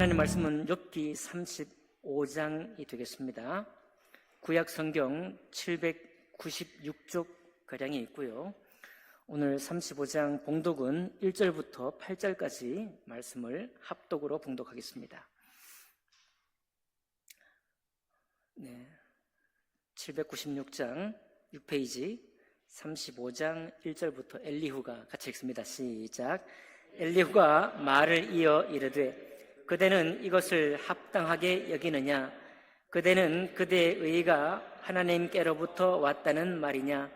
하나님 말씀은 욥기 35장이 되겠습니다. 구약 성경 796쪽 가량이 있고요. 오늘 35장 봉독은 1절부터 8절까지 말씀을 합독으로 봉독하겠습니다. 796장 6페이지 35장 1절부터 엘리후가 같이 읽습니다. 시작. 엘리후가 말을 이어 이르되 그대는 이것을 합당하게 여기느냐? 그대는 그대의 의가 하나님께로부터 왔다는 말이냐?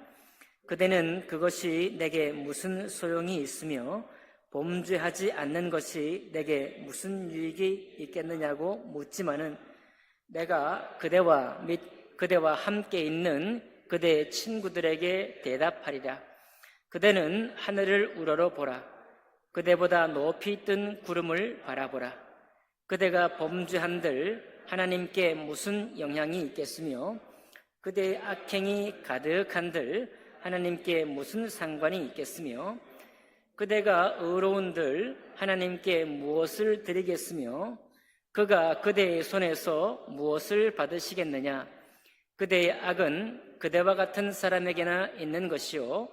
그대는 그것이 내게 무슨 소용이 있으며 범죄하지 않는 것이 내게 무슨 유익이 있겠느냐고 묻지만은 내가 그대와 및 그대와 함께 있는 그대의 친구들에게 대답하리라. 그대는 하늘을 우러러보라. 그대보다 높이 뜬 구름을 바라보라. 그대가 범죄한들 하나님께 무슨 영향이 있겠으며 그대의 악행이 가득한들 하나님께 무슨 상관이 있겠으며 그대가 의로운들 하나님께 무엇을 드리겠으며 그가 그대의 손에서 무엇을 받으시겠느냐? 그대의 악은 그대와 같은 사람에게나 있는 것이요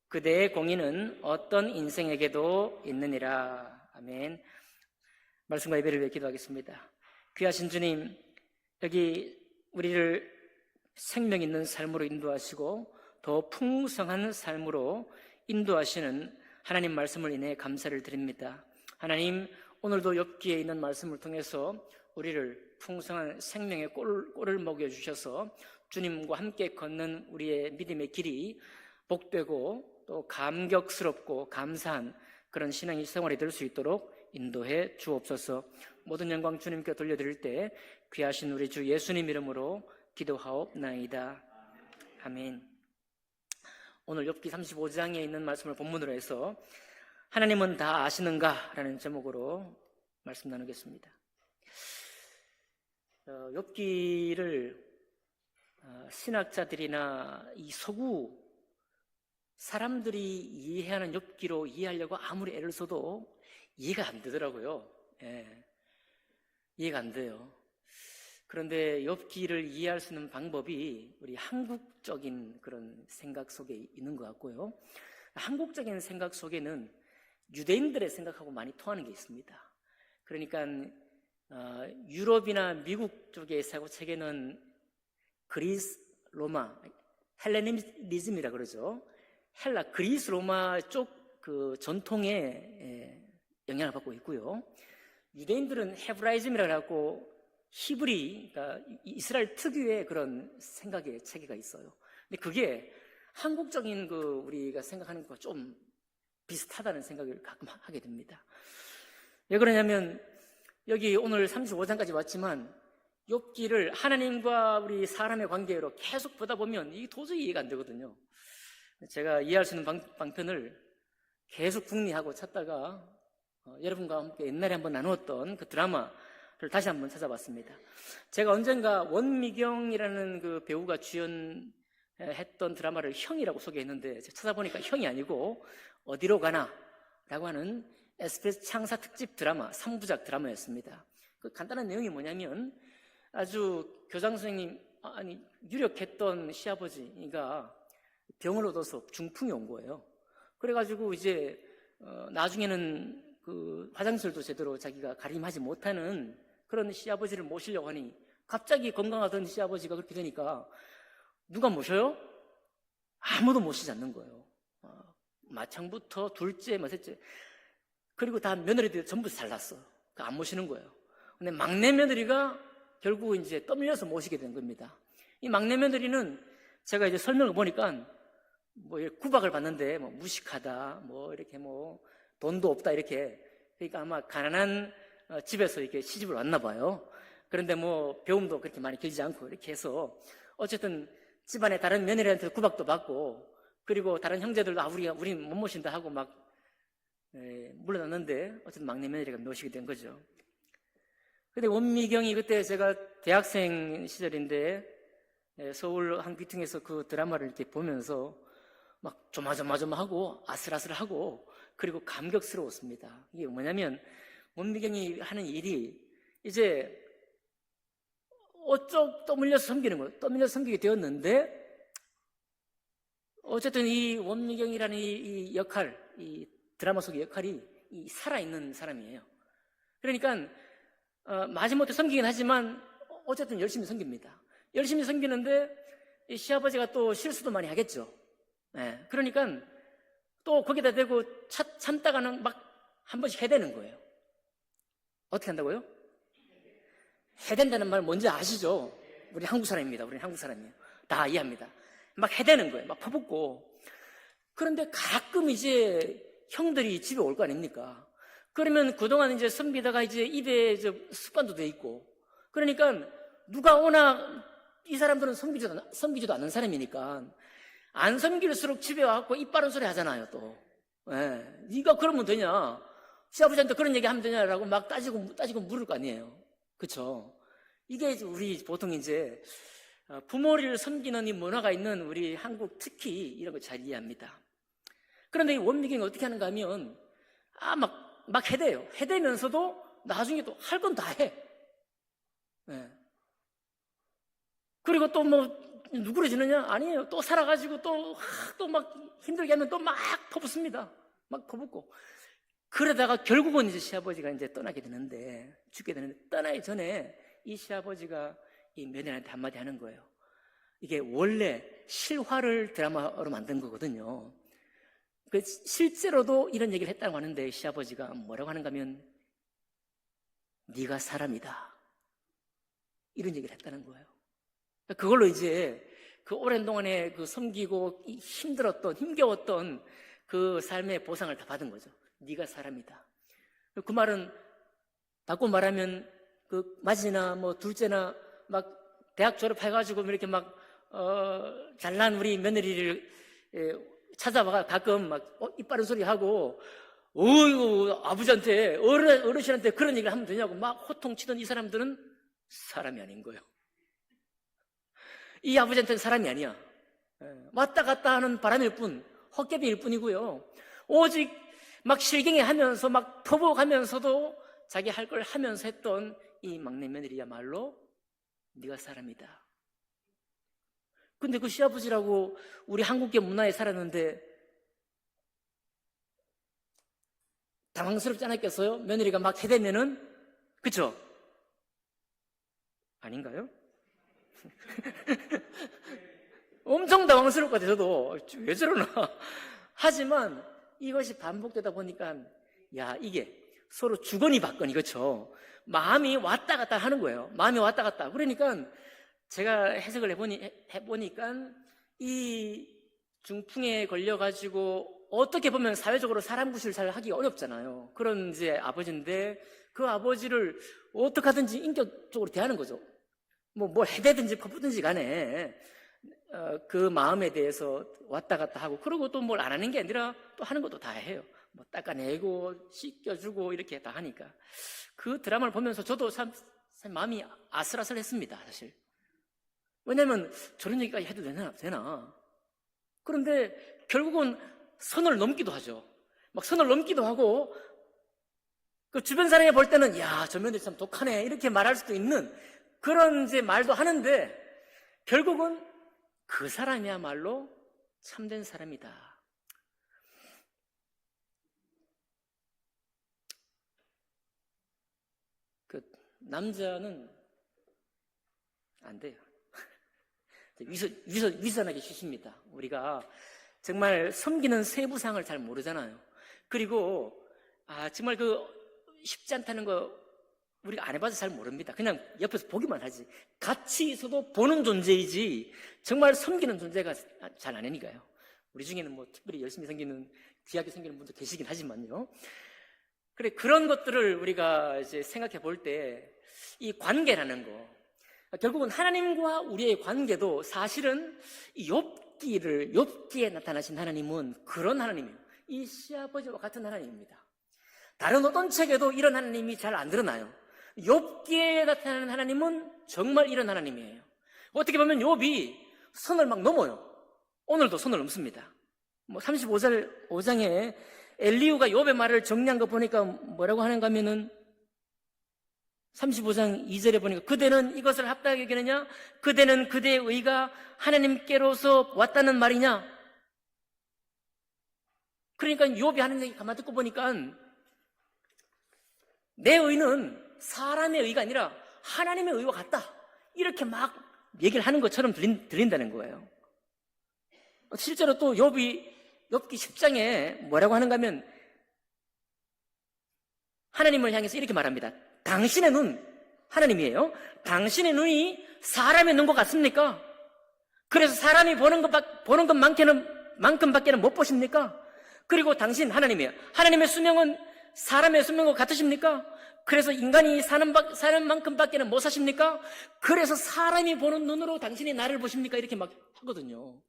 그대의 공의는 어떤 인생에게도 있느니라. 아멘. 말씀과 예배를 위해 기도하겠습니다. 귀하신 주님, 여기 우리를 생명 있는 삶으로 인도하시고 더 풍성한 삶으로 인도하시는 하나님 말씀을 인해 감사를 드립니다. 하나님, 오늘도 욥기에 있는 말씀을 통해서 우리를 풍성한 생명의 꼴을 먹여주셔서 주님과 함께 걷는 우리의 믿음의 길이 복되고 또 감격스럽고 감사한 그런 신앙의 생활이 될 수 있도록 인도해 주옵소서. 모든 영광 주님께 돌려드릴 때 귀하신 우리 주 예수님 이름으로 기도하옵나이다. 아멘. 오늘 욥기 35장에 있는 말씀을 본문으로 해서 하나님은 다 아시는가? 라는 제목으로 말씀 나누겠습니다. 욥기를 신학자들이나 이 서구 사람들이 이해하는 욥기로 이해하려고 아무리 애를 써도 이해가 안 되더라고요. 이해가 안 돼요. 그런데 욥기를 이해할 수 있는 방법이 우리 한국적인 그런 생각 속에 있는 것 같고요. 한국적인 생각 속에는 유대인들의 생각하고 많이 통하는 게 있습니다. 그러니까 유럽이나 미국 쪽의 사고 체계는 그리스, 로마, 헬레니즘이라 그러죠. 그리스, 로마 쪽 그 전통의 영향을 받고 있고요. 유대인들은 헤브라이즘이라고 하고 히브리, 그러니까 이스라엘 특유의 그런 생각의 체계가 있어요. 근데 그게 한국적인 우리가 생각하는 것과 좀 비슷하다는 생각을 가끔 하게 됩니다. 왜 그러냐면 여기 오늘 35장까지 왔지만 욥기를 하나님과 우리 사람의 관계로 계속 보다 보면 이게 도저히 이해가 안 되거든요. 제가 이해할 수 있는 방편을 계속 궁리하고 찾다가 여러분과 함께 옛날에 한번 나누었던 그 드라마를 다시 한번 찾아봤습니다. 제가 언젠가 원미경이라는 그 배우가 주연했던 드라마를 형이라고 소개했는데 찾아보니까 형이 아니고 어디로 가나 라고 하는 SBS 창사 특집 드라마 3부작 드라마였습니다. 그 간단한 내용이 뭐냐면 아주 교장 선생님 유력했던 시아버지가 병을 얻어서 중풍이 온 거예요. 그래가지고 이제 나중에는 그 화장실도 제대로 자기가 가림하지 못하는 그런 시아버지를 모시려고 하니 갑자기 건강하던 시아버지가 그렇게 되니까 누가 모셔요? 아무도 모시지 않는 거예요. 마창부터 둘째, 셋째 그리고 다 며느리들이 전부 잘났어. 안 모시는 거예요. 근데 막내 며느리가 결국 이제 떠밀려서 모시게 된 겁니다. 이 막내 며느리는 제가 이제 설명을 보니까 구박을 받는데 무식하다, 이렇게 돈도 없다 이렇게. 그러니까 아마 가난한 집에서 이렇게 시집을 왔나 봐요. 그런데 배움도 그렇게 많이 길지 않고 이렇게 해서 어쨌든 집안의 다른 며느리한테 구박도 받고 그리고 다른 형제들도 우리 못 모신다 하고 물러났는데 어쨌든 막내 며느리가 모시게 된 거죠. 근데 원미경이 그때 제가 대학생 시절인데 서울 한 귀퉁에서 그 드라마를 이렇게 보면서 막 조마조마하고 아슬아슬하고 그리고 감격스러웠습니다. 이게 뭐냐면 원미경이 하는 일이 이제 어쩌 떠밀려서 섬기는 거예요. 떠밀려서 섬기게 되었는데 어쨌든 이 원미경이라는 이 역할, 이 드라마 속의 역할이 이 살아있는 사람이에요. 그러니까 마지못해 섬기긴 하지만 어쨌든 열심히 섬깁니다. 열심히 섬기는데 이 시아버지가 또 실수도 많이 하겠죠. 네, 그러니까 또 거기다 대고 참다가는 막 한 번씩 해대는 거예요. 어떻게 한다고요? 해댄다는 말 뭔지 아시죠? 우리 한국 사람입니다. 우리 한국 사람이에요. 다 이해합니다. 막 해대는 거예요. 막 퍼붓고. 그런데 가끔 이제 형들이 집에 올 거 아닙니까? 그러면 그동안 이제 섬기다가 이제 입에 습관도 돼 있고. 그러니까 누가 오나 이 사람들은 섬기지도 않는 사람이니까 안 섬길수록 집에 와갖고 입 바른 소리 하잖아요, 또. 예. 네가 그러면 되냐? 시아버지한테 그런 얘기 하면 되냐라고 막 따지고 물을 거 아니에요. 그쵸? 이게 우리 보통 이제 부모를 섬기는 이 문화가 있는 우리 한국 특히 이런 거 잘 이해합니다. 그런데 이 원미경이 어떻게 하는가 하면 막 해대요. 해대면서도 나중에 또 할 건 다 해. 네. 그리고 또 뭐 누그러지느냐? 아니에요. 또 살아가지고 또 막 힘들게 하면 또 막 퍼붓습니다. 막 퍼붓고. 그러다가 결국은 이제 시아버지가 이제 떠나게 되는데, 죽게 되는데, 떠나기 전에 이 시아버지가 이 며느리한테 한마디 하는 거예요. 이게 원래 실화를 드라마로 만든 거거든요. 실제로도 이런 얘기를 했다고 하는데 시아버지가 뭐라고 하는가 하면 네가 사람이다. 이런 얘기를 했다는 거예요. 그걸로 이제 그 오랜 동안에 그 섬기고 힘겨웠던 그 삶의 보상을 다 받은 거죠. 네가 사람이다. 그 말은 바꿔 말하면 그 맞이나 뭐 둘째나 막 대학 졸업해가지고 이렇게 막 잘난 우리 며느리를 찾아와가 가끔 막 입 바른 소리 하고 어이구 아버지한테 어르신한테 그런 얘기를 하면 되냐고 막 호통치던 이 사람들은 사람이 아닌 거예요. 이 아버지한테는 사람이 아니야. 왔다 갔다 하는 바람일 뿐, 헛개비일 뿐이고요. 오직 막 실갱이 하면서 막 퍼부어가면서도 자기 할 걸 하면서 했던 이 막내 며느리야말로 네가 사람이다. 근데 그 시아버지라고 우리 한국계 문화에 살았는데 당황스럽지 않았겠어요? 며느리가 막 해대면은. 그쵸? 아닌가요? 엄청 당황스러울 것 같아요. 저도 왜 저러나. 하지만 이것이 반복되다 보니까 야 이게 서로 주거니 받거니 그렇죠. 마음이 왔다 갔다 하는 거예요. 마음이 왔다 갔다. 그러니까 제가 해석을 해보니까 이 중풍에 걸려가지고 어떻게 보면 사회적으로 사람 구실을 잘 하기가 어렵잖아요. 그런 이제 아버지인데 그 아버지를 어떻게 하든지 인격적으로 대하는 거죠. 뭘 해대든지 퍼붓든지 간에 그 마음에 대해서 왔다 갔다 하고 그러고 또 뭘 안 하는 게 아니라 또 하는 것도 다 해요. 뭐 닦아내고 씻겨주고 이렇게 다 하니까 그 드라마를 보면서 저도 참 마음이 아슬아슬했습니다. 사실. 왜냐면 저런 얘기까지 해도 되나? 그런데 결국은 선을 넘기도 하죠. 막 선을 넘기도 하고 그 주변 사람이 볼 때는 야, 저 며느리 참 독하네 이렇게 말할 수도 있는 그런 이제 말도 하는데 결국은 그 사람이야말로 참된 사람이다. 그 남자는 안 돼요. 위선하게 쉬십니다. 우리가 정말 섬기는 세부상을 잘 모르잖아요. 그리고 정말 그 쉽지 않다는 거 우리가 안 해봐서 잘 모릅니다. 그냥 옆에서 보기만 하지. 같이 있어도 보는 존재이지 정말 섬기는 존재가 잘 안 하니까요. 우리 중에는 뭐 특별히 열심히 섬기는 귀하게 섬기는 분도 계시긴 하지만요. 그래 그런 것들을 우리가 이제 생각해 볼 때 이 관계라는 거 결국은 하나님과 우리의 관계도 사실은 이 욥기에 나타나신 하나님은 그런 하나님이에요. 이 시아버지와 같은 하나님입니다. 다른 어떤 책에도 이런 하나님이 잘 안 드러나요. 욥기에 나타나는 하나님은 정말 이런 하나님이에요. 어떻게 보면 욥이 선을 막 넘어요. 오늘도 선을 넘습니다. 35장에 엘리후가 욥의 말을 정리한 거 보니까 뭐라고 하는가 하면은 35장 2절에 보니까 그대는 이것을 합당하게 여기느냐? 그대는 그대의 의가 하나님께로서 왔다는 말이냐? 그러니까 욥이 하는 얘기 가만 듣고 보니까 내 의는 사람의 의가 아니라 하나님의 의와 같다, 이렇게 막 얘기를 하는 것처럼 들린다는 거예요. 실제로 또 욥기 10장에 뭐라고 하는가 하면 하나님을 향해서 이렇게 말합니다. 당신의 눈, 하나님이에요. 당신의 눈이 사람의 눈과 같습니까? 그래서 사람이 보는 것만큼밖에는 못 보십니까? 그리고 당신, 하나님이에요. 하나님의 수명은 사람의 수명과 같으십니까? 그래서 인간이 사는 만큼밖에는 못 사십니까? 그래서 사람이 보는 눈으로 당신이 나를 보십니까? 이렇게 막 하거든요.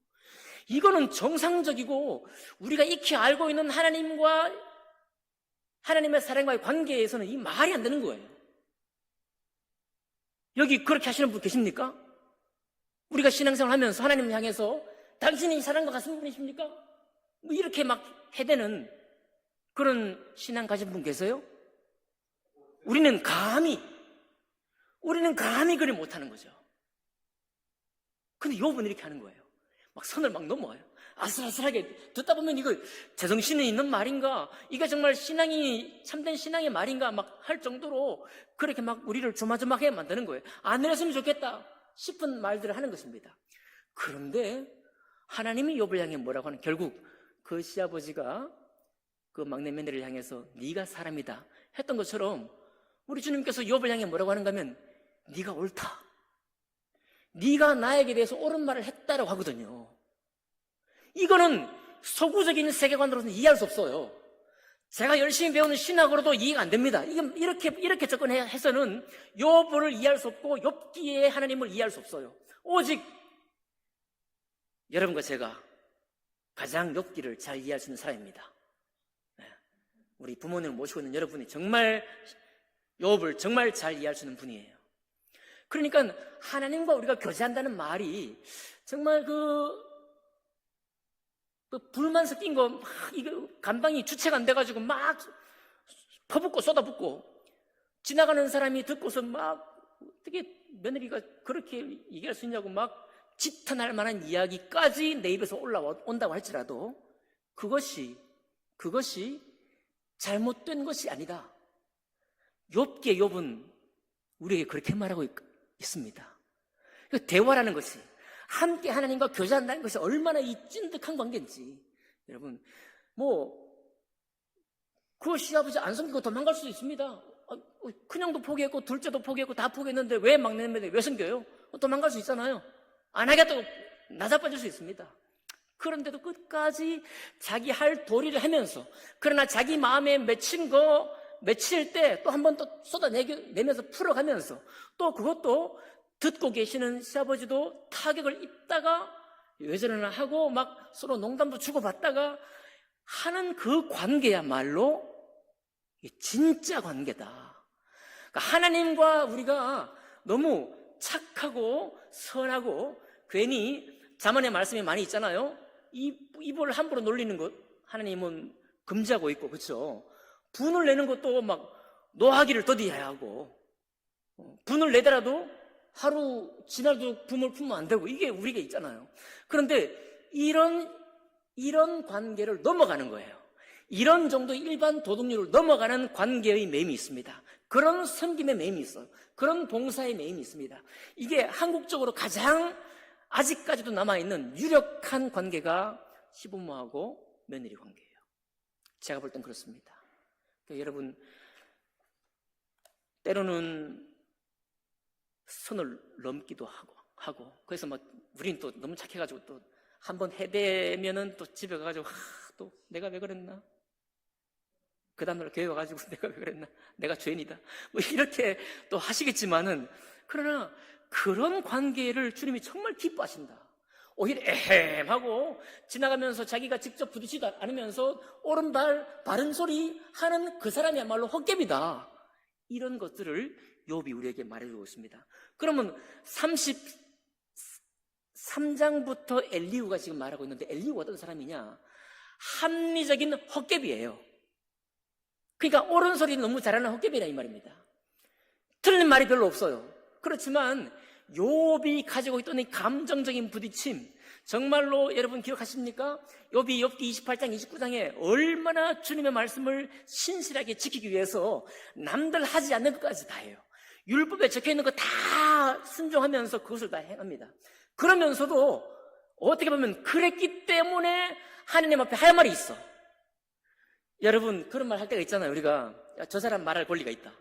이거는 정상적이고 우리가 익히 알고 있는 하나님과 하나님의 사랑과의 관계에서는 이 말이 안 되는 거예요. 여기 그렇게 하시는 분 계십니까? 우리가 신앙생활 하면서 하나님을 향해서 당신이 사랑과 같은 분이십니까? 뭐 이렇게 막 해대는 그런 신앙 가진 분 계세요? 우리는 감히 그를 못하는 거죠. 근데 욥은 이렇게 하는 거예요. 막 선을 막 넘어와요. 아슬아슬하게 듣다 보면 이거 제정신에 있는 말인가? 이게 정말 참된 신앙의 말인가? 막 할 정도로 그렇게 막 우리를 조마조마하게 만드는 거예요. 안 이랬으면 좋겠다 싶은 말들을 하는 것입니다. 그런데 하나님이 욥을 향해 뭐라고 하는, 결국 그 시아버지가 그 막내 며느리를 향해서 네가 사람이다 했던 것처럼 우리 주님께서 욥을 향해 뭐라고 하는가 하면 네가 옳다, 네가 나에게 대해서 옳은 말을 했다라고 하거든요. 이거는 서구적인 세계관으로는 이해할 수 없어요. 제가 열심히 배우는 신학으로도 이해가 안 됩니다. 이렇게 접근해서는 욥을 이해할 수 없고 욥기의 하나님을 이해할 수 없어요. 오직 여러분과 제가 가장 욥기를 잘 이해할 수 있는 사람입니다. 우리 부모님을 모시고 있는 여러분이 정말 욥을 정말 잘 이해할 수 있는 분이에요. 그러니까 하나님과 우리가 교제한다는 말이 정말 그 불만 섞인 거 이거 감당이 주체가 안 돼가지고 막 퍼붓고 쏟아붓고 지나가는 사람이 듣고서 막 어떻게 며느리가 그렇게 얘기할 수 있냐고 막 지탄할 만한 이야기까지 내 입에서 올라온다고 할지라도 그것이 잘못된 것이 아니다. 욥기의 욥은 우리에게 그렇게 말하고 있습니다. 대화라는 것이, 함께 하나님과 교제한다는 것이 얼마나 이 찐득한 관계인지. 여러분, 그 시아버지 안 섬기고 도망갈 수도 있습니다. 큰형도 포기했고 둘째도 포기했고 다 포기했는데 왜 막내매들 왜 섬겨요? 도망갈 수 있잖아요. 안 하겠다고 나자빠질 수 있습니다. 그런데도 끝까지 자기 할 도리를 하면서, 그러나 자기 마음에 맺힐 때 또 한 번 또 쏟아내면서 풀어가면서, 또 그것도 듣고 계시는 시아버지도 타격을 입다가 외전을 하고 막 서로 농담도 주고받다가 하는 그 관계야말로 진짜 관계다. 그러니까 하나님과 우리가 너무 착하고 선하고, 괜히 잠언의 말씀이 많이 있잖아요. 입을 함부로 놀리는 것 하나님은 금지하고 있고, 그렇죠? 분을 내는 것도 막 노하기를 더디해야 하고, 분을 내더라도 하루 지나도 분을 품으면 안 되고, 이게 우리가 있잖아요. 그런데 이런 관계를 넘어가는 거예요. 이런 정도 일반 도덕률을 넘어가는 관계의 매임이 있습니다. 그런 섬김의 매임이 있어요. 그런 봉사의 매임이 있습니다. 이게 한국적으로 가장 아직까지도 남아있는 유력한 관계가 시부모하고 며느리 관계예요. 제가 볼 땐 그렇습니다. 그러니까 여러분, 때로는 선을 넘기도 하고 그래서 막 우린 또 너무 착해가지고 또 한번 해대면은 또 집에 가가지고 또 내가 왜 그랬나? 그 다음날 교회 와가지고 내가 왜 그랬나? 내가 죄인이다. 뭐 이렇게 또 하시겠지만은, 그러나 그런 관계를 주님이 정말 기뻐하신다. 오히려 에헴하고 지나가면서 자기가 직접 부딪히지도 않으면서 오른발 바른 소리 하는 그 사람이야말로 헛개비다. 이런 것들을 욥이 우리에게 말해주고 있습니다. 그러면 33장부터 엘리후가 지금 말하고 있는데, 엘리후가 어떤 사람이냐? 합리적인 헛개비예요. 그러니까 옳은 소리 너무 잘하는 헛개비라 이 말입니다. 틀린 말이 별로 없어요. 그렇지만 욥이 가지고 있던 이 감정적인 부딪힘, 정말로 여러분 기억하십니까? 욥이 욥기 28장 29장에 얼마나 주님의 말씀을 신실하게 지키기 위해서 남들 하지 않는 것까지 다 해요. 율법에 적혀있는 거 다 순종하면서 그것을 다 행합니다. 그러면서도 어떻게 보면 그랬기 때문에 하나님 앞에 할 말이 있어. 여러분 그런 말 할 때가 있잖아요. 우리가 저 사람 말할 권리가 있다.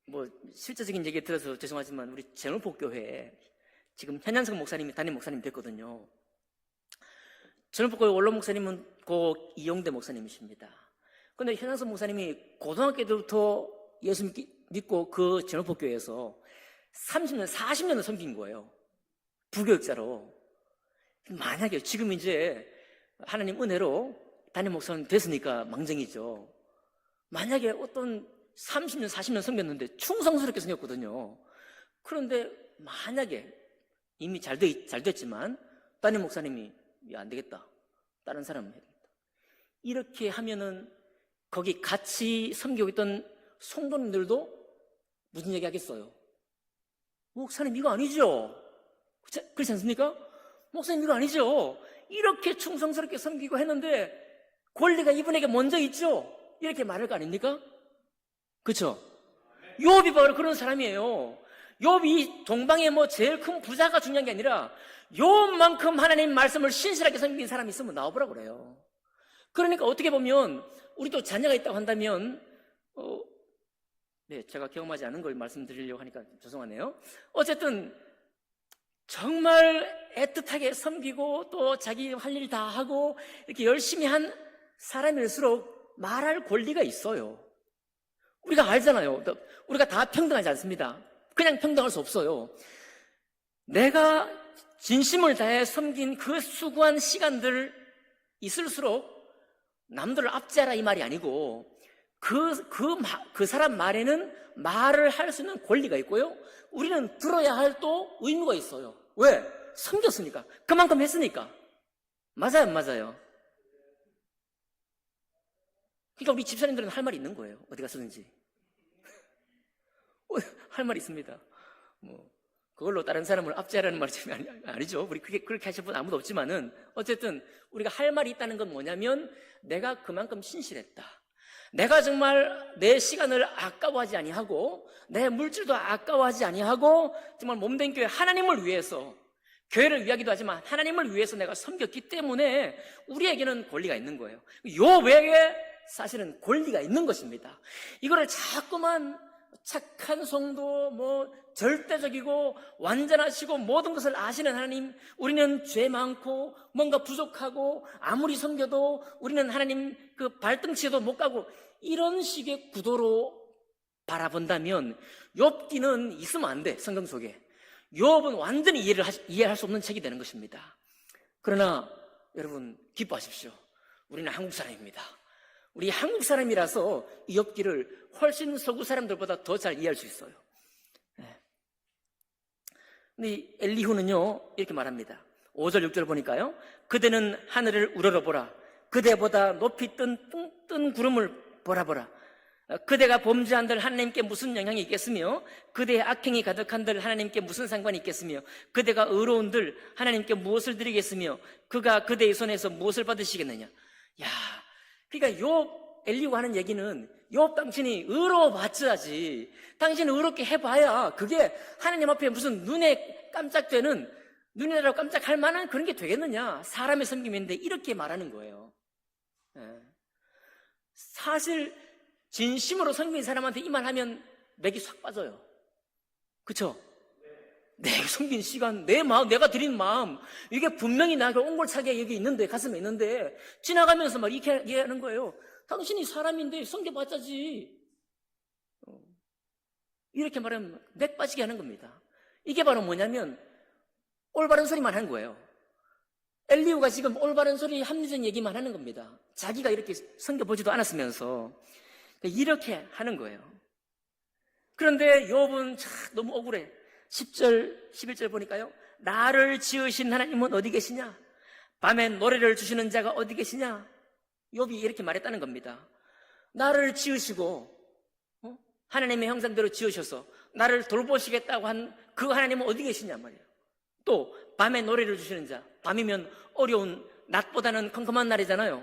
뭐 실제적인 얘기 들어서 죄송하지만 우리 제물복교회에 지금 현양석 목사님이 담임 목사님 됐거든요. 제물복교회 원로 목사님은 고 이용대 목사님이십니다. 그런데 현양석 목사님이 고등학교 때부터 예수 믿고 그 제물복교회에서 30년, 40년을 섬긴 거예요. 부교육자로. 만약에 지금 이제 하나님 은혜로 담임 목사님 됐으니까 망정이죠. 만약에 어떤 30년, 40년 섬겼는데 충성스럽게 섬겼거든요. 그런데 만약에 이미 잘 됐지만 담임 목사님이 안 되겠다. 다른 사람 해야 되겠다. 이렇게 하면은 거기 같이 섬기고 있던 성도님들도 무슨 얘기 하겠어요? 목사님 이거 아니죠? 그렇지 않습니까? 목사님 이거 아니죠? 이렇게 충성스럽게 섬기고 했는데 권리가 이분에게 먼저 있죠? 이렇게 말할 거 아닙니까? 그렇죠? 욥이 바로 그런 사람이에요. 욥이 동방의 뭐 제일 큰 부자가 중요한 게 아니라 욥만큼 하나님 말씀을 신실하게 섬긴 사람이 있으면 나와보라 그래요. 그러니까 어떻게 보면 우리도 자녀가 있다고 한다면 네, 제가 경험하지 않은 걸 말씀드리려고 하니까 죄송하네요. 어쨌든 정말 애틋하게 섬기고 또 자기 할 일 다 하고 이렇게 열심히 한 사람일수록 말할 권리가 있어요. 우리가 알잖아요. 우리가 다 평등하지 않습니다. 그냥 평등할 수 없어요. 내가 진심을 다해 섬긴 그 수고한 시간들 있을수록 남들을 압제하라 이 말이 아니고 그 사람 말에는 말을 할 수 있는 권리가 있고요. 우리는 들어야 할 또 의무가 있어요. 왜? 섬겼으니까. 그만큼 했으니까. 맞아요, 안 맞아요? 그러니까 우리 집사님들은 할 말이 있는 거예요. 어디 가서든지. 할 말이 있습니다. 뭐 그걸로 다른 사람을 압제하라는 말이 아니죠. 우리 그렇게 하실 분 아무도 없지만은 어쨌든 우리가 할 말이 있다는 건 뭐냐면 내가 그만큼 신실했다. 내가 정말 내 시간을 아까워하지 아니하고 내 물질도 아까워하지 아니하고 정말 몸된 교회 하나님을 위해서 교회를 위하기도 하지만 하나님을 위해서 내가 섬겼기 때문에 우리에게는 권리가 있는 거예요. 요 외에 사실은 권리가 있는 것입니다. 이거를 자꾸만 착한 성도, 뭐 절대적이고 완전하시고 모든 것을 아시는 하나님, 우리는 죄 많고 뭔가 부족하고 아무리 섬겨도 우리는 하나님 그 발등치에도 못 가고 이런 식의 구도로 바라본다면 욥기는 있으면 안 돼. 성경 속에 욥은 완전히 이해할 수 없는 책이 되는 것입니다. 그러나 여러분 기뻐하십시오. 우리는 한국 사람입니다. 우리 한국 사람이라서 이 욥기를 훨씬 서구 사람들보다 더 잘 이해할 수 있어요. 근데 엘리후는요 이렇게 말합니다. 5절 6절 보니까요, 그대는 하늘을 우러러보라. 그대보다 높이 뜬 구름을 보라보라. 그대가 범죄한들 하나님께 무슨 영향이 있겠으며 그대의 악행이 가득한들 하나님께 무슨 상관이 있겠으며 그대가 의로운들 하나님께 무엇을 드리겠으며 그가 그대의 손에서 무엇을 받으시겠느냐. 야, 그러니까 욥 엘리후가 하는 얘기는 욥 당신이 의로워봤자지, 당신이 의롭게 해봐야 그게 하나님 앞에 무슨 눈에 깜짝되는, 눈이라도 깜짝할 만한 그런 게 되겠느냐. 사람의 섬김인데 이렇게 말하는 거예요. 사실 진심으로 섬긴 사람한테 이 말하면 맥이 싹 빠져요. 그쵸? 내가 섬긴 시간, 내 마음, 내가 드린 마음, 이게 분명히 나에게 옹골차게 여기 있는데, 가슴에 있는데 지나가면서 막 이렇게 얘기하는 거예요. 당신이 사람인데 섬겨봤자지. 이렇게 말하면 맥 빠지게 하는 겁니다. 이게 바로 뭐냐면 올바른 소리만 하는 거예요. 엘리후가 지금 올바른 소리, 합리적인 얘기만 하는 겁니다. 자기가 이렇게 섬겨보지도 않았으면서 이렇게 하는 거예요. 그런데 욥은 참 너무 억울해. 10절, 11절 보니까요, 나를 지으신 하나님은 어디 계시냐? 밤에 노래를 주시는 자가 어디 계시냐? 욥이 이렇게 말했다는 겁니다. 나를 지으시고 하나님의 형상대로 지으셔서 나를 돌보시겠다고 한 그 하나님은 어디 계시냐 말이에요. 또 밤에 노래를 주시는 자, 밤이면 어려운 낮보다는 컴컴한 날이잖아요.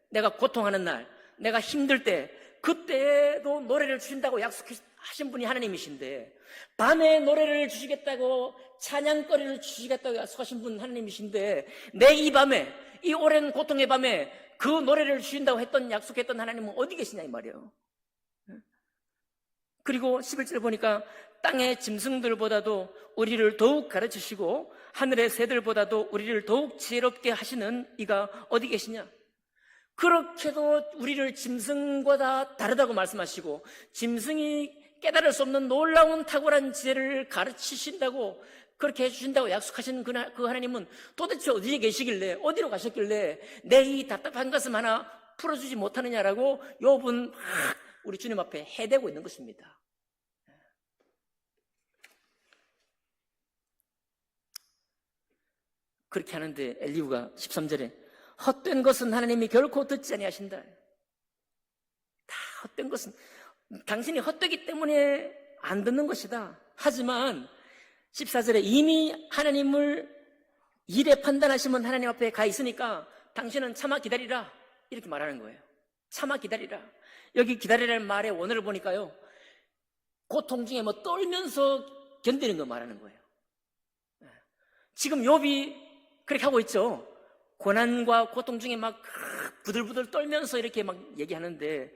내가 고통하는 날, 내가 힘들 때, 그때도 노래를 주신다고 약속하신 분이 하나님이신데, 밤에 노래를 주시겠다고, 찬양거리를 주시겠다고 약속하신 분 하나님이신데, 내 이 밤에, 이 오랜 고통의 밤에 그 노래를 주신다고 약속했던 하나님은 어디 계시냐 이 말이에요. 그리고 11절 보니까 땅의 짐승들보다도 우리를 더욱 가르치시고 하늘의 새들보다도 우리를 더욱 지혜롭게 하시는 이가 어디 계시냐? 그렇게도 우리를 짐승보다 다르다고 말씀하시고 짐승이 깨달을 수 없는 놀라운 탁월한 지혜를 가르치신다고 그렇게 해주신다고 약속하신 그 하나님은 도대체 어디에 계시길래 어디로 가셨길래 내 이 답답한 가슴 하나 풀어주지 못하느냐라고 욥은 우리 주님 앞에 해대고 있는 것입니다. 그렇게 하는데 엘리후가 13절에 헛된 것은 하나님이 결코 듣지 아니하신다. 다 헛된 것은 당신이 헛되기 때문에 안 듣는 것이다. 하지만 14절에 이미 하나님을 일에 판단하시면 하나님 앞에 가 있으니까 당신은 차마 기다리라 이렇게 말하는 거예요. 차마 기다리라. 여기 기다리라는 말의 원어를 보니까요, 고통 중에 뭐 떨면서 견디는 거 말하는 거예요. 지금 욥이 그렇게 하고 있죠. 고난과 고통 중에 막 부들부들 떨면서 이렇게 막 얘기하는데,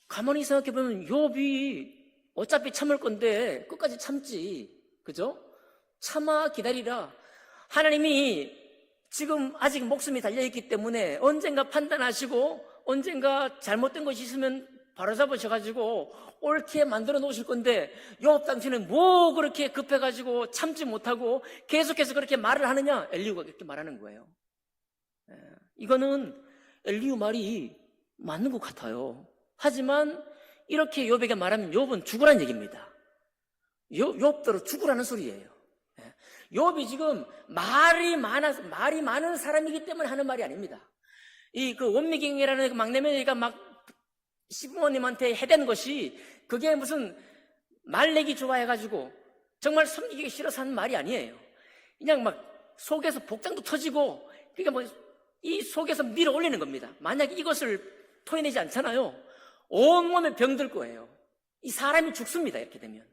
가만히 생각해보면 욥이 어차피 참을 건데 끝까지 참지, 그죠? 참아 기다리라. 하나님이 지금 아직 목숨이 달려있기 때문에 언젠가 판단하시고 언젠가 잘못된 것이 있으면 바로잡으셔가지고 옳게 만들어 놓으실 건데, 욥 당신은 뭐 그렇게 급해가지고 참지 못하고 계속해서 그렇게 말을 하느냐? 엘리후가 그렇게 말하는 거예요. 이거는 엘리후 말이 맞는 것 같아요. 하지만 이렇게 욥에게 말하면 욥은 죽으라는 얘기입니다. 욥대로 죽으라는 소리예요. 욥이 지금 말이 많은 사람이기 때문에 하는 말이 아닙니다. 그 원미경이라는 막내매가 막 시부모님한테 해댄 것이 그게 무슨 말내기 좋아해가지고 정말 섬기기 싫어서 하는 말이 아니에요. 그냥 막 속에서 복장도 터지고, 그러니까 뭐 이 속에서 밀어 올리는 겁니다. 만약에 이것을 토해내지 않잖아요, 온몸에 병들 거예요. 이 사람이 죽습니다. 이렇게 되면.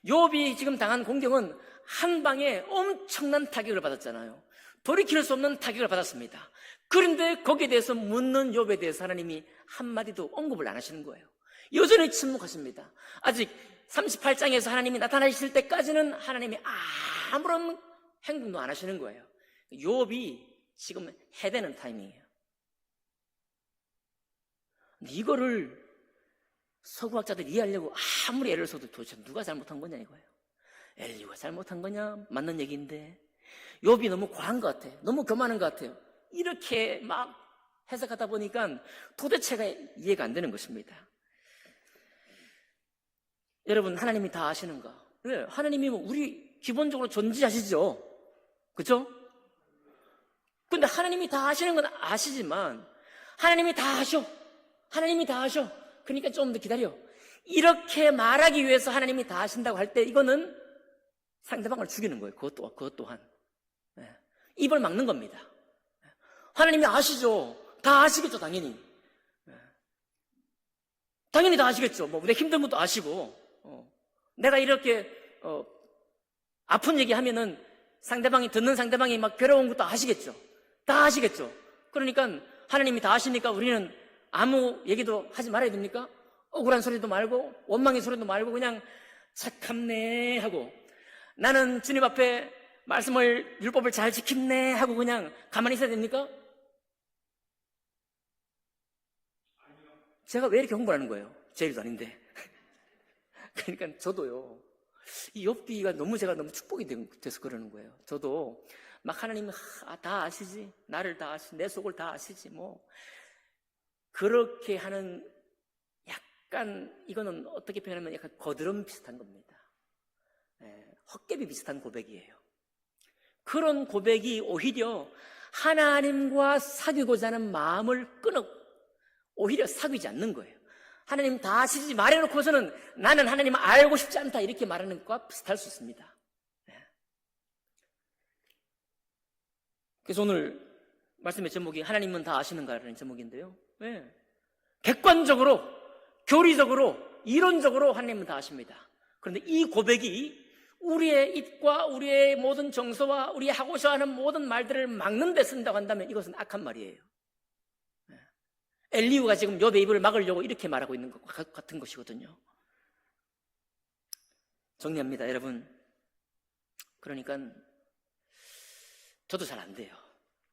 욥이 지금 당한 공경은 한 방에 엄청난 타격을 받았잖아요. 돌이킬 수 없는 타격을 받았습니다. 그런데 거기에 대해서 묻는 욥에 대해서 하나님이 한마디도 언급을 안 하시는 거예요. 여전히 침묵하십니다. 아직 38장에서 하나님이 나타나실 때까지는 하나님이 아무런 행동도 안 하시는 거예요. 욥이 지금 해대는 타이밍이에요. 이거를 서구학자들이 이해하려고 아무리 애를 써도 도대체 누가 잘못한 거냐 이거예요. 엘리후가 잘못한 거냐? 맞는 얘기인데 욥이 너무 과한 것 같아요. 너무 교만한 것 같아요. 이렇게 막 해석하다 보니까 도대체가 이해가 안 되는 것입니다. 여러분, 하나님이 다 아시는가? 네, 하나님이 우리 기본적으로 존재하시죠. 그렇죠? 근데 하나님이 다 아시는 건 아시지만 하나님이 다 아셔. 하나님이 다 아셔. 그러니까 좀 더 기다려. 이렇게 말하기 위해서 하나님이 다 아신다고 할 때 이거는 상대방을 죽이는 거예요. 그것 또한. 입을 막는 겁니다. 하나님이 아시죠. 다 아시겠죠, 당연히. 당연히 다 아시겠죠. 뭐 내 힘든 것도 아시고, 내가 이렇게 아픈 얘기 하면은 듣는 상대방이 막 괴로운 것도 아시겠죠. 다 아시겠죠. 그러니까 하나님이 다 아시니까 우리는 아무 얘기도 하지 말아야 됩니까? 억울한 소리도 말고 원망의 소리도 말고 그냥 착함네 하고, 나는 주님 앞에 율법을 잘 지킴네 하고 그냥 가만히 있어야 됩니까? 제가 왜 이렇게 홍보를 하는 거예요? 제 일도 아닌데. 그러니까 저도요, 이 욥기가 제가 너무 축복이 돼서 그러는 거예요. 저도 막 하나님이 다 아시지, 나를 다 아시지, 내 속을 다 아시지, 뭐 그렇게 하는, 약간 이거는 어떻게 표현하면 약간 거드름 비슷한 겁니다. 헛개비 비슷한 고백이에요. 그런 고백이 오히려 하나님과 사귀고자 하는 마음을 끊어 오히려 사귀지 않는 거예요. 하나님 다 아시지 말해놓고서는 나는 하나님 알고 싶지 않다 이렇게 말하는 것과 비슷할 수 있습니다. 그래서 오늘 말씀의 제목이 하나님은 다 아시는가라는 제목인데요. 네. 객관적으로, 교리적으로, 이론적으로 하나님은 다 아십니다. 그런데 이 고백이 우리의 입과 우리의 모든 정서와 우리 하고자 하는 모든 말들을 막는 데 쓴다고 한다면 이것은 악한 말이에요. 엘리후가 지금 욥의 입을 막으려고 이렇게 말하고 있는 것 같은 것이거든요. 정리합니다, 여러분. 그러니까 저도 잘 안 돼요.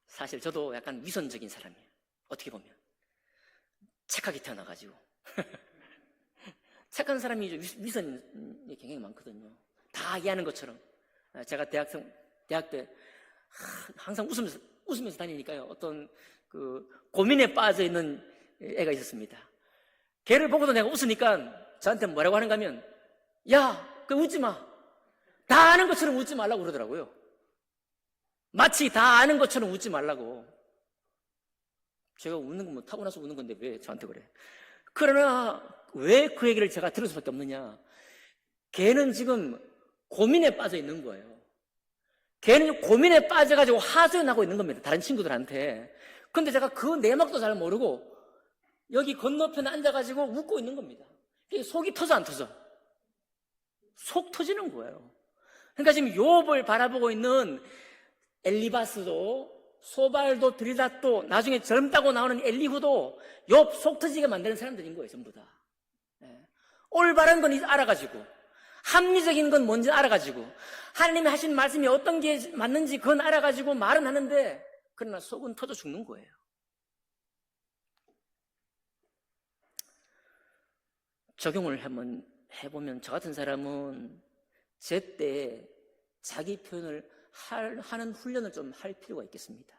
사실 저도 약간 위선적인 사람이에요. 어떻게 보면 착하게 태어나가지고 착한 사람이 위선이 굉장히 많거든요. 다 이해하는 것처럼. 제가 대학 때 항상 웃으면서 다니니까요. 어떤 그 고민에 빠져 있는 애가 있었습니다. 걔를 보고도 내가 웃으니까 저한테 뭐라고 하는가 하면, 야, 그 웃지 마. 다 아는 것처럼 웃지 말라고 그러더라고요. 마치 다 아는 것처럼 웃지 말라고. 제가 웃는 건 뭐 타고나서 웃는 건데 왜 저한테 그래? 그러나 왜 그 얘기를 제가 들을 수밖에 없느냐? 걔는 지금 고민에 빠져 있는 거예요. 걔는 고민에 빠져가지고 하소연하고 있는 겁니다. 다른 친구들한테. 근데 제가 그 내막도 잘 모르고 여기 건너편에 앉아가지고 웃고 있는 겁니다. 속이 터져 안 터져? 속 터지는 거예요. 그러니까 지금 욥을 바라보고 있는 엘리바스도 소발도 드리닷도 나중에 젊다고 나오는 엘리후도 욥 속 터지게 만드는 사람들인 거예요. 전부 다. 올바른 건 알아가지고 합리적인 건 뭔지 알아가지고 하나님이 하신 말씀이 어떤 게 맞는지 그건 알아가지고 말은 하는데 그러나 속은 터져 죽는 거예요. 적용을 한번 해보면 저 같은 사람은 제때 자기 표현을 하는 훈련을 좀 할 필요가 있겠습니다.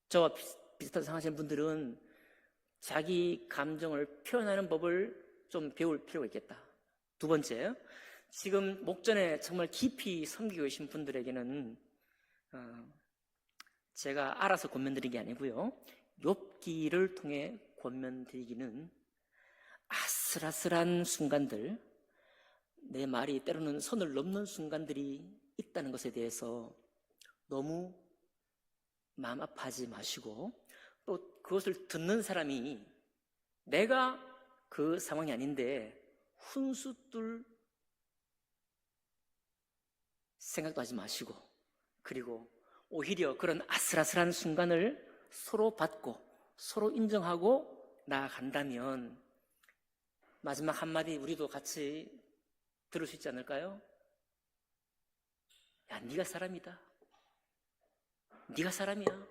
저와 비슷한 상황하시는 분들은 자기 감정을 표현하는 법을 좀 배울 필요가 있겠다. 두 번째, 지금 목전에 정말 깊이 섬기고 계신 분들에게는 제가 알아서 권면드린 게 아니고요. 욥기를 통해 권면드리기는 아슬아슬한 순간들, 내 말이 때로는 선을 넘는 순간들이 있다는 것에 대해서 너무 마음 아파하지 마시고 또 그것을 듣는 사람이 내가 그 상황이 아닌데 훈수 뚫 생각도 하지 마시고 그리고 오히려 그런 아슬아슬한 순간을 서로 받고 서로 인정하고 나아간다면 마지막 한마디 우리도 같이 들을 수 있지 않을까요? 야, 네가 사람이다. 네가 사람이야.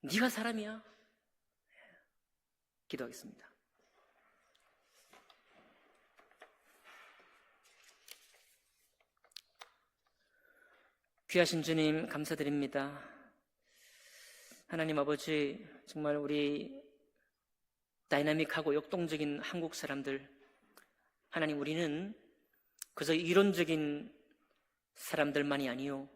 네가 사람이야. 기도하겠습니다. 귀하신 주님 감사드립니다. 하나님 아버지, 정말 우리 다이나믹하고 역동적인 한국 사람들, 하나님 우리는 그저 이론적인 사람들만이 아니요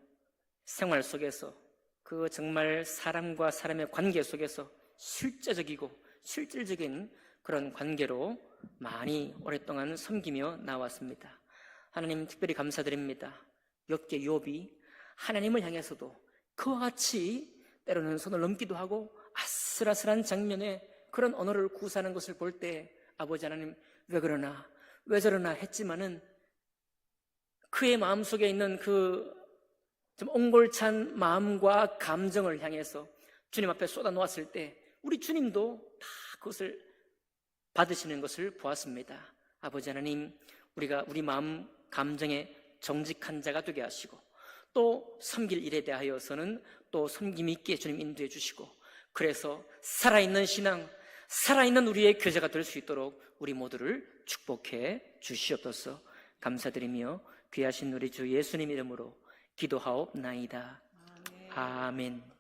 생활 속에서 그 정말 사람과 사람의 관계 속에서 실제적이고 실질적인 그런 관계로 많이 오랫동안 섬기며 나왔습니다. 하나님 특별히 감사드립니다. 욥기의 욥이 하나님을 향해서도 그와 같이 때로는 손을 넘기도 하고 아슬아슬한 장면에 그런 언어를 구사하는 것을 볼 때 아버지 하나님 왜 그러나 왜 저러나 했지만은 그의 마음속에 있는 그 좀 옹골찬 마음과 감정을 향해서 주님 앞에 쏟아놓았을 때 우리 주님도 다 그것을 받으시는 것을 보았습니다. 아버지 하나님, 우리가 우리 마음 감정에 정직한 자가 되게 하시고 또 섬길 일에 대하여서는 또 섬김 있게 주님 인도해 주시고 그래서 살아있는 신앙, 살아있는 우리의 교제가 될 수 있도록 우리 모두를 축복해 주시옵소서. 감사드리며 귀하신 우리 주 예수님 이름으로 기도하옵나이다. 아멘.